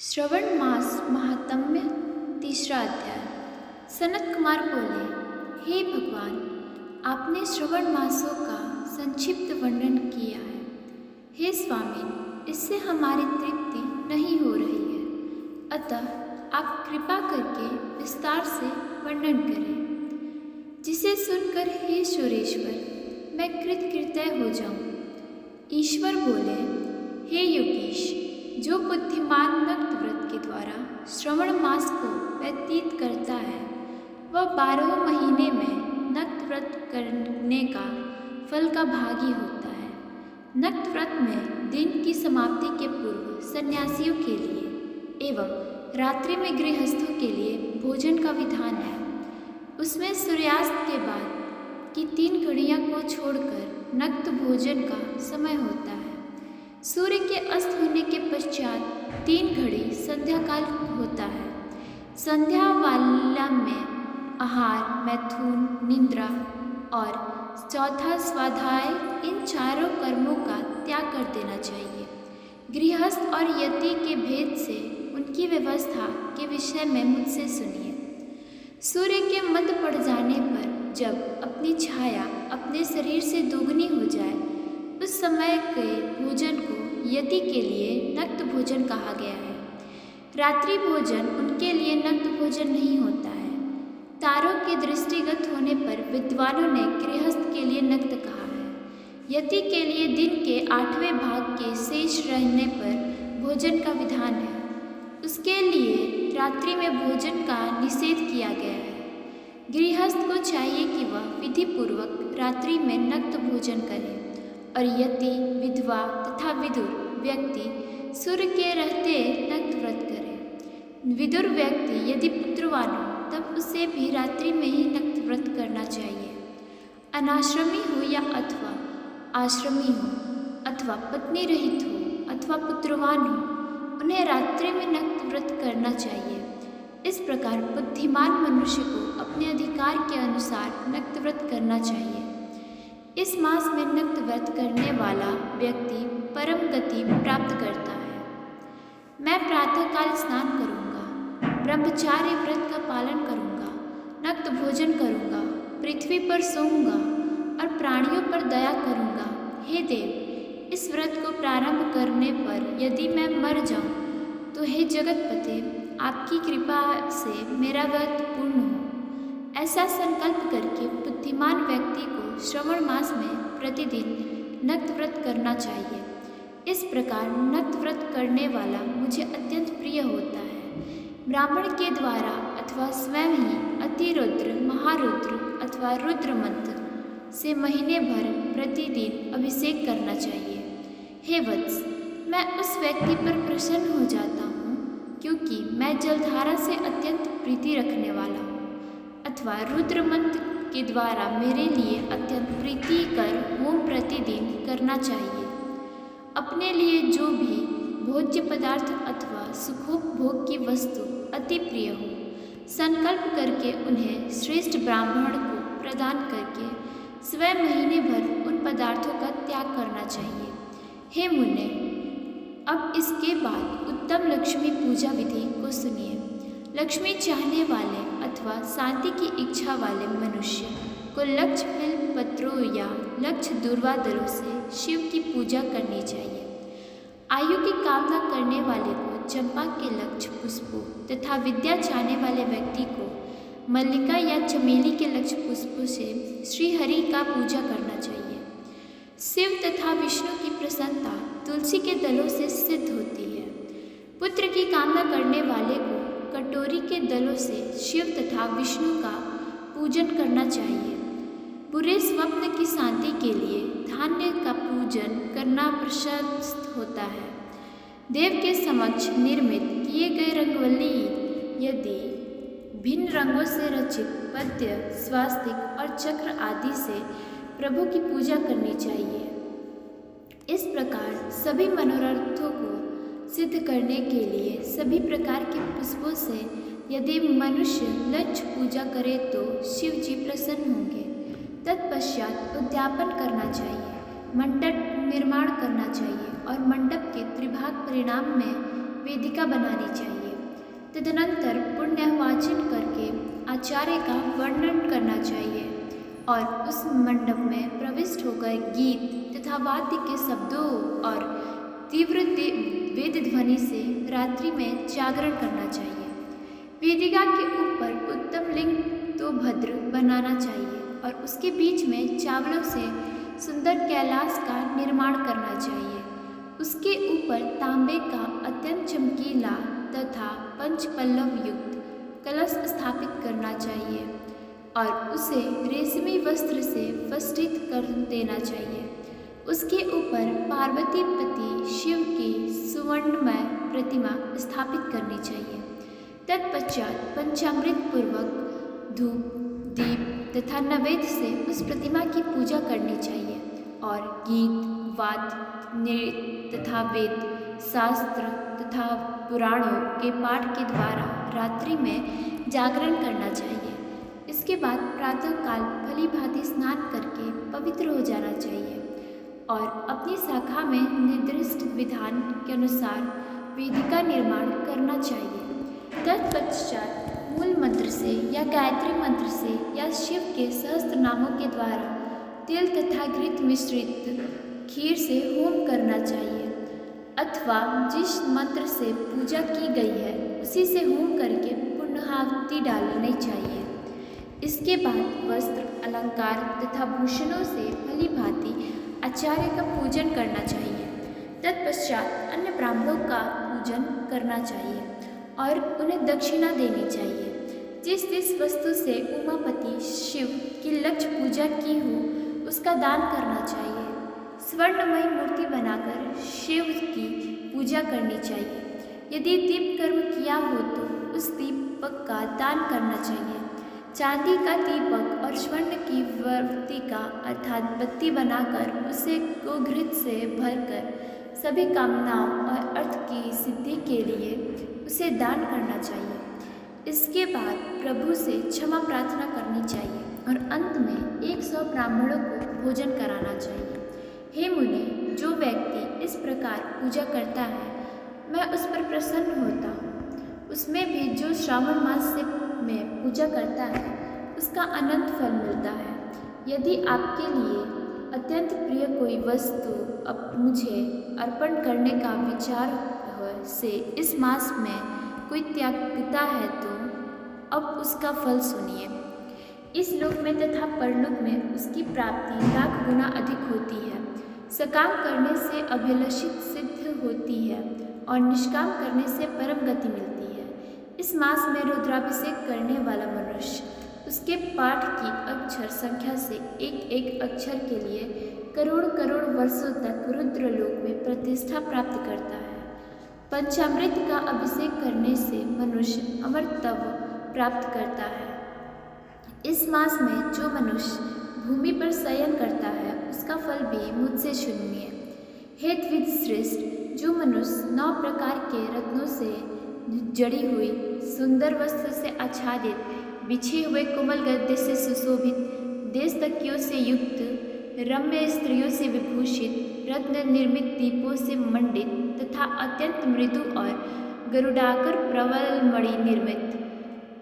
श्रवण मास महात्म्य तीसरा अध्याय। सनत कुमार बोले, हे भगवान, आपने श्रवण मासों का संक्षिप्त वर्णन किया है। हे स्वामी, इससे हमारी तृप्ति नहीं हो रही है, अतः आप कृपा करके विस्तार से वर्णन करें, जिसे सुनकर हे सुरेश्वर मैं कृतकृत्य हो जाऊं। ईश्वर बोले, हे योगीश, जो बुद्धिमान नक्त व्रत के द्वारा श्रवण मास को व्यतीत करता है, वह 12 महीने में नक्त व्रत करने का फल का भागी होता है। नक्त व्रत में दिन की समाप्ति के पूर्व सन्यासियों के लिए एवं रात्रि में गृहस्थों के लिए भोजन का विधान है। उसमें सूर्यास्त के बाद की 3 घड़ियां को छोड़कर नक्त भोजन का समय होता है। सूर्य के अस्त होने के पश्चात 3 घड़ी संध्या काल होता है। संध्या वाला में आहार, मैथुन, निद्रा और चौथा स्वाध्याय, इन चारों कर्मों का त्याग कर देना चाहिए। गृहस्थ और यति के भेद से उनकी व्यवस्था के विषय में मुझसे सुनिए। सूर्य के मध्य पड़ जाने पर जब अपनी छाया अपने शरीर से दोगुनी हो जाए, उस समय के भोजन को यति के लिए नक्त भोजन कहा गया है। रात्रि भोजन उनके लिए नक्त भोजन नहीं होता है। तारों के दृष्टिगत होने पर विद्वानों ने गृहस्थ के लिए नक्त कहा है। यति के लिए दिन के 8वें भाग के शेष रहने पर भोजन का विधान है। उसके लिए रात्रि में भोजन का निषेध किया गया है। गृहस्थ को चाहिए कि वह विधि पूर्वक रात्रि में नक्त भोजन करे और यति, विधवा तथा विदुर व्यक्ति सूर्य के रहते नक्त व्रत करे। विदुर व्यक्ति यदि पुत्रवान हो तब उसे भी रात्रि में ही नक्त व्रत करना चाहिए। अनाश्रमी हो या अथवा आश्रमी हो अथवा पत्नी रहित हो अथवा पुत्रवान हो, उन्हें रात्रि में नक्त व्रत करना चाहिए। इस प्रकार बुद्धिमान मनुष्य को अपने अधिकार के अनुसार नक्त व्रत करना चाहिए। इस मास में नक्त व्रत करने वाला व्यक्ति परम गति प्राप्त करता है। मैं प्रातःकाल स्नान करूँगा, ब्रह्मचार्य व्रत का पालन करूँगा, नक्त भोजन करूँगा, पृथ्वी पर सोऊंगा और प्राणियों पर दया करूँगा। हे देव, इस व्रत को प्रारंभ करने पर यदि मैं मर जाऊँ तो हे जगतपते, आपकी कृपा से मेरा व्रत पूर्ण हो। ऐसा संकल्प करके बुद्धिमान व्यक्ति को श्रवण मास में प्रतिदिन नक्त व्रत करना चाहिए। इस प्रकार नक्त व्रत करने वाला मुझे अत्यंत प्रिय होता है। ब्राह्मण के द्वारा अथवा स्वयं ही अतिरुद्र, महारुद्र अथवा रुद्र मंत्र से महीने भर प्रतिदिन अभिषेक करना चाहिए। हे वत्स, मैं उस व्यक्ति पर प्रसन्न हो जाता हूँ क्योंकि मैं जलधारा से अत्यंत प्रीति रखने वाला हूँ, अथवा रुद्र मंत्र के द्वारा मेरे लिए अत्यंत प्रीतिकर होम प्रतिदिन करना चाहिए। अपने लिए जो भी भोज्य पदार्थ अथवा सुखोपभोग की वस्तु अति प्रिय हो, संकल्प करके उन्हें श्रेष्ठ ब्राह्मण को प्रदान करके स्वयं महीने भर उन पदार्थों का त्याग करना चाहिए। हे मुने, अब इसके बाद उत्तम लक्ष्मी पूजा विधि को सुनिए। लक्ष्मी चाहने वाले अथवा शांति की इच्छा वाले मनुष्य को लक्ष्य बिल्व पत्रों या लक्ष्य दूर्वादलों से शिव की पूजा करनी चाहिए। आयु की कामना करने वाले को चंपा के लक्ष्य पुष्पों तथा विद्या चाहने वाले व्यक्ति को मल्लिका या चमेली के लक्ष्य पुष्पों से श्रीहरि का पूजा करना चाहिए। शिव तथा विष्णु की प्रसन्नता तुलसी के दलों से सिद्ध होती है। पुत्र की कामना करने वाले को कटोरी के दलों से शिव तथा विष्णु का पूजन करना चाहिए। बुरे स्वप्न की शांति के लिए धान्य का पूजन करना प्रशस्त होता है। देव के समक्ष निर्मित किए गए रंगवल्ली यदि भिन्न रंगों से रचित पद्य, स्वास्तिक और चक्र आदि से प्रभु की पूजा करनी चाहिए। इस प्रकार सभी मनोरथों को सिद्ध करने के लिए सभी प्रकार के पुष्पों से यदि मनुष्य लक्ष्य पूजा करे तो शिव जी प्रसन्न होंगे। तत्पश्चात उद्यापन करना चाहिए, मंडप निर्माण करना चाहिए और मंडप के त्रिभाग परिणाम में वेदिका वेदिका बनानी चाहिए। तदनंतर पुण्य वाचन करके आचार्य का वर्णन करना चाहिए और उस मंडप में प्रविष्ट होकर गीत तथा वाद्य के शब्दों और तीव्र वेद ध्वनि से रात्रि में जागरण करना चाहिए। वेदिका के ऊपर उत्तम लिंग तो भद्र बनाना चाहिए और उसके बीच में चावलों से सुंदर कैलाश का निर्माण करना चाहिए। उसके ऊपर तांबे का अत्यंत चमकीला तथा पंच पल्लव युक्त कलश स्थापित करना चाहिए और उसे रेशमी वस्त्र से फष्टित कर देना चाहिए। उसके ऊपर पार्वती पति शिव की सुवर्णमय प्रतिमा स्थापित करनी चाहिए। तत्पश्चात पंचामृत पूर्वक धूप दीप तथा नैवेद्य से उस प्रतिमा की पूजा करनी चाहिए और गीत वाद्य नृत्य तथा वेद शास्त्र तथा पुराणों के पाठ के द्वारा रात्रि में जागरण करना चाहिए। इसके बाद प्रातःकाल भली भांति स्नान करके पवित्र हो जाना चाहिए और अपनी शाखा में निर्दिष्ट विधान के अनुसार वेदिका निर्माण करना चाहिए। तत्पश्चात मूल मंत्र से या गायत्री मंत्र से या शिव के सहस्त्र नामों के द्वारा तिल तथा घृत मिश्रित खीर से होम करना चाहिए अथवा जिस मंत्र से पूजा की गई है उसी से होम करके पुण्याहुति डालनी चाहिए। इसके बाद वस्त्र अलंकार तथा भूषणों से भली भांति आचार्य का पूजन करना चाहिए। तत्पश्चात अन्य ब्राह्मणों का पूजन करना चाहिए और उन्हें दक्षिणा देनी चाहिए। जिस वस्तु से उमापति शिव की लक्ष्य पूजा की हो उसका दान करना चाहिए। स्वर्णमयी मूर्ति बनाकर शिव की पूजा करनी चाहिए। यदि दीप कर्म किया हो तो उस दीपक का दान करना चाहिए। चांदी का दीपक और स्वर्ण की वर्तिका अर्थात बत्ती बनाकर उसे गोघृत से भरकर सभी कामनाओं और अर्थ की सिद्धि के लिए उसे दान करना चाहिए। इसके बाद प्रभु से क्षमा प्रार्थना करनी चाहिए और अंत में 100 ब्राह्मणों को भोजन कराना चाहिए। हे मुने, जो व्यक्ति इस प्रकार पूजा करता है मैं उस पर प्रसन्न होता हूँ। उसमें भी जो श्रावण मास में पूजा करता है उसका अनंत फल मिलता है। यदि आपके लिए अत्यंत प्रिय कोई वस्तु अब मुझे अर्पण करने का विचार से इस मास में कोई त्यागता है तो अब उसका फल सुनिए। इस लोक में तथा परलोक में उसकी प्राप्ति लाख गुना अधिक होती है। सकाम करने से अभिलषित सिद्ध होती है और निष्काम करने से परम गति मिलती है। इस मास में रुद्राभिषेक करने वाला मनुष्य उसके पाठ की अक्षर संख्या से एक एक अक्षर के लिए करोड़ करोड़ वर्षों तक रुद्रलोक में प्रतिष्ठा प्राप्त करता है। पंचामृत का अभिषेक करने से मनुष्य अमरत्व प्राप्त करता है। इस मास में जो मनुष्य भूमि पर शयन करता है उसका फल भी मुझसे सुनिए। हे द्विज श्रेष्ठ, जो मनुष्य 9 प्रकार के रत्नों से जड़ी हुई सुंदर वस्त्र से आच्छादित बिछे हुए कोमल गद्दे से सुशोभित देश तकियों से युक्त रम्य स्त्रियों से विभूषित रत्न निर्मित दीपों से मंडित तथा अत्यंत मृदु और गरुडाकर प्रवल मणि निर्मित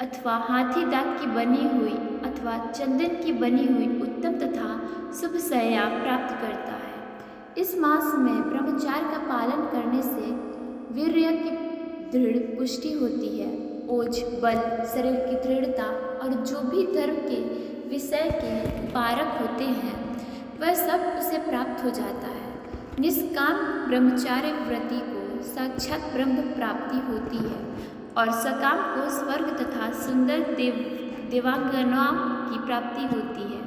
अथवा हाथी दांत की बनी हुई अथवा चंदन की बनी हुई उत्तम तथा शुभ शय्या प्राप्त करता है। इस मास में ब्रह्मचार्य का पालन करने से वीर्य की दृढ़ पुष्टि होती है। ओज बल शरीर की दृढ़ता और जो भी धर्म के विषय के पारक होते हैं वह सब उसे प्राप्त हो जाता है। निष्काम ब्रह्मचार्य व्रति को साक्षात ब्रह्म प्राप्ति होती है और सकाम को स्वर्ग तथा सुंदर देवांगनाओं की प्राप्ति होती है।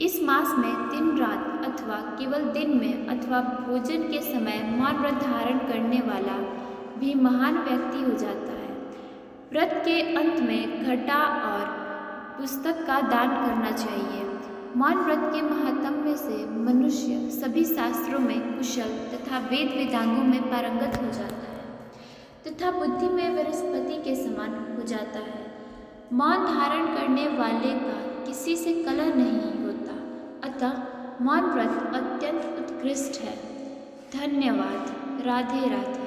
इस मास में दिन रात अथवा केवल दिन में अथवा भोजन के समय मौन व्रत धारण करने वाला भी महान व्यक्ति हो जाता है। व्रत के अंत में घटा और पुस्तक का दान करना चाहिए। मौन व्रत के महात्म्य से मनुष्य सभी शास्त्रों में कुशल तथा वेद वेदांगों में पारंगत हो जाता है तथा बुद्धि में बृहस्पति के समान हो जाता है। मौन धारण करने वाले का किसी से कलह नहीं होता, अतः मौन व्रत अत्यंत उत्कृष्ट है। धन्यवाद। राधे राधे।